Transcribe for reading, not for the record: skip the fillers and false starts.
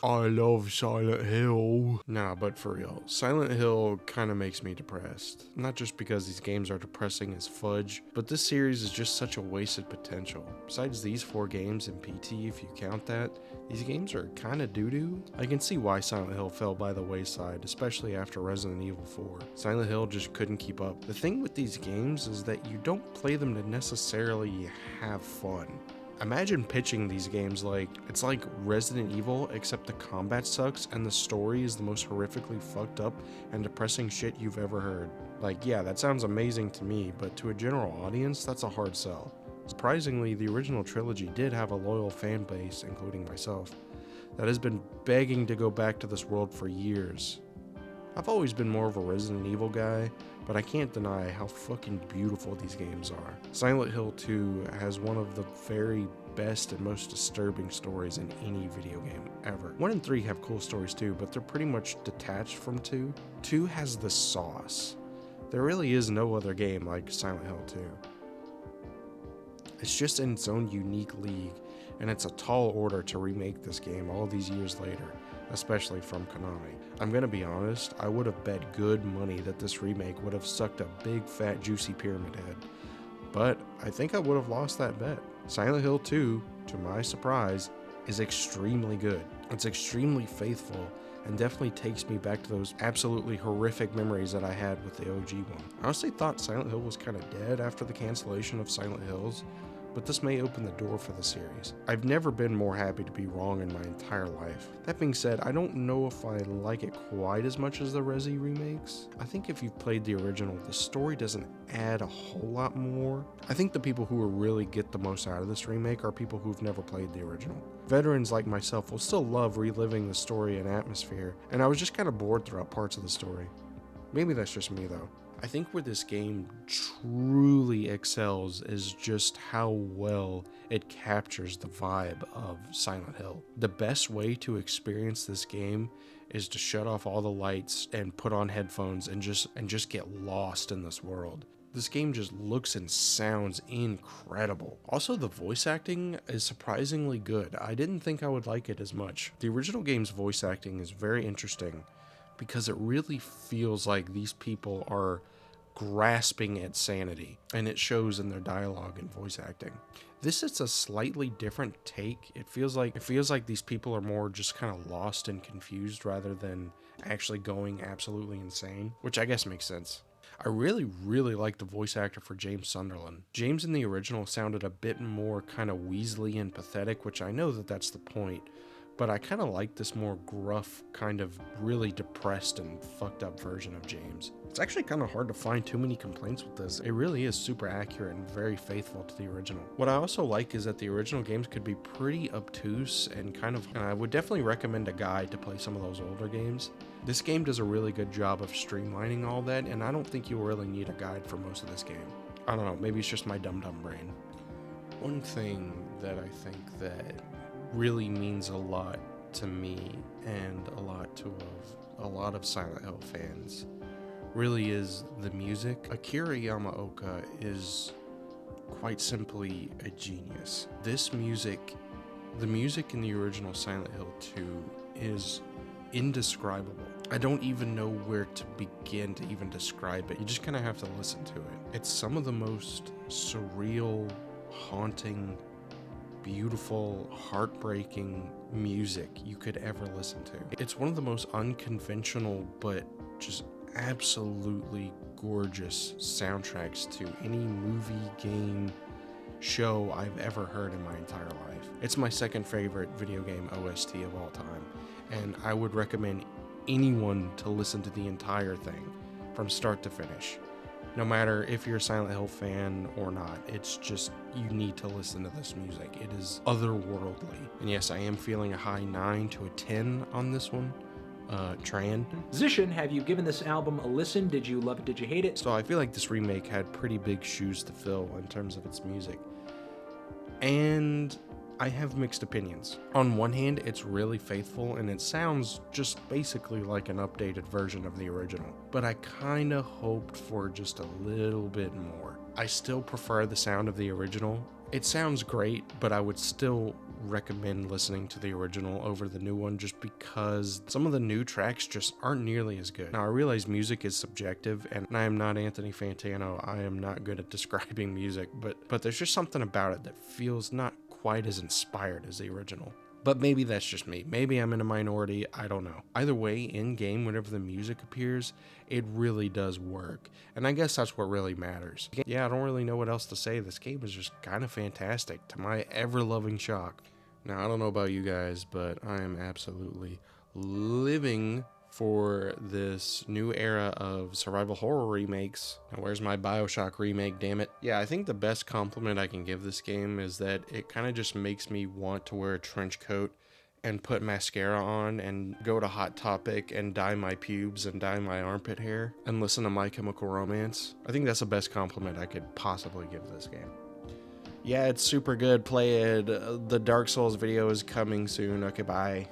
I love Silent Hill. Nah, but for real, Silent Hill kind of makes me depressed. Not just because these games are depressing as fudge, but this series is just such a wasted potential. Besides these 4 games and PT, if you count that, these games are kind of doo-doo. I can see why Silent Hill fell by the wayside, especially after Resident Evil 4. Silent Hill just couldn't keep up. The thing with these games is that you don't play them to necessarily have fun. Imagine pitching these games like it's like Resident Evil, except the combat sucks and the story is the most horrifically fucked up and depressing shit you've ever heard. Like, yeah, that sounds amazing to me, but to a general audience, that's a hard sell. Surprisingly, the original trilogy did have a loyal fan base, including myself, that has been begging to go back to this world for years. I've always been more of a Resident Evil guy, but I can't deny how fucking beautiful these games are. Silent Hill 2 has one of the very best and most disturbing stories in any video game ever. 1 and 3 have cool stories too, but they're pretty much detached from 2. 2 has the sauce. There really is no other game like Silent Hill 2. It's just in its own unique league, and it's a tall order to remake this game all these years later, especially from Konami. I'm gonna be honest, I would have bet good money that this remake would have sucked a big fat juicy pyramid head, but I think I would have lost that bet. Silent Hill 2, to my surprise, is extremely good. It's extremely faithful and definitely takes me back to those absolutely horrific memories that I had with the OG one. I honestly thought Silent Hill was kind of dead after the cancellation of Silent Hills, but this may open the door for the series. I've never been more happy to be wrong in my entire life. That being said, I don't know if I like it quite as much as the Resi remakes. I think if you've played the original, the story doesn't add a whole lot more. I think the people who will really get the most out of this remake are people who've never played the original. Veterans like myself will still love reliving the story and atmosphere, and I was just kind of bored throughout parts of the story. Maybe that's just me though. I think where this game truly excels is just how well it captures the vibe of Silent Hill. The best way to experience this game is to shut off all the lights and put on headphones and just get lost in this world. This game just looks and sounds incredible. Also, the voice acting is surprisingly good. I didn't think I would like it as much. The original game's voice acting is very interesting, because it really feels like these people are grasping at sanity, and it shows in their dialogue and voice acting. This is a slightly different take. It feels like these people are more just kind of lost and confused rather than actually going absolutely insane, which I guess makes sense. I really like the voice actor for James Sunderland. James in the original sounded a bit more kind of Weasley and pathetic, which I know that that's the point, but I kind of like this more gruff, kind of really depressed and fucked up version of James. It's actually kind of hard to find too many complaints with this. It really is super accurate and very faithful to the original. What I also like is that the original games could be pretty obtuse and I would definitely recommend a guide to play some of those older games. This game does a really good job of streamlining all that, and I don't think you'll really need a guide for most of this game. I don't know, maybe it's just my dumb brain. One thing that I think that really means a lot to me and a lot to a lot of Silent Hill fans really is the music. Akira Yamaoka is quite simply a genius. This music, the music in the original Silent Hill 2 is indescribable. I don't even know where to begin to even describe it. You just kind of have to listen to it. It's some of the most surreal, haunting, beautiful, heartbreaking music you could ever listen to. It's one of the most unconventional but just absolutely gorgeous soundtracks to any movie, game, show I've ever heard in my entire life. It's my second favorite video game OST of all time, and I would recommend anyone to listen to the entire thing from start to finish. No matter if you're a Silent Hill fan or not, it's just, you need to listen to this music. It is otherworldly. And yes, I am feeling a high 9 to a 10 on this one. Tran. Zishin, have you given this album a listen? Did you love it? Did you hate it? So I feel like this remake had pretty big shoes to fill in terms of its music. And I have mixed opinions. On one hand, it's really faithful and it sounds just basically like an updated version of the original, but I kinda hoped for just a little bit more. I still prefer the sound of the original, It sounds great, but I would still recommend listening to the original over the new one just because some of the new tracks just aren't nearly as good. Now, I realize music is subjective, and I am not Anthony Fantano. I am not good at describing music, but there's just something about it that feels not quite as inspired as the original. But maybe that's just me. Maybe I'm in a minority. I don't know. Either way, in game, whenever the music appears, it really does work. And I guess that's what really matters. Yeah, I don't really know what else to say. This game is just kind of fantastic to my ever-loving shock. Now, I don't know about you guys, but I am absolutely living for this new era of survival horror remakes. Now, where's my BioShock remake, damn it? Yeah, I think the best compliment I can give this game is that it kind of just makes me want to wear a trench coat and put mascara on and go to Hot Topic and dye my pubes and dye my armpit hair and listen to My Chemical Romance. I think that's the best compliment I could possibly give this game. Yeah, it's super good. Play it. The Dark Souls video is coming soon. Okay, bye.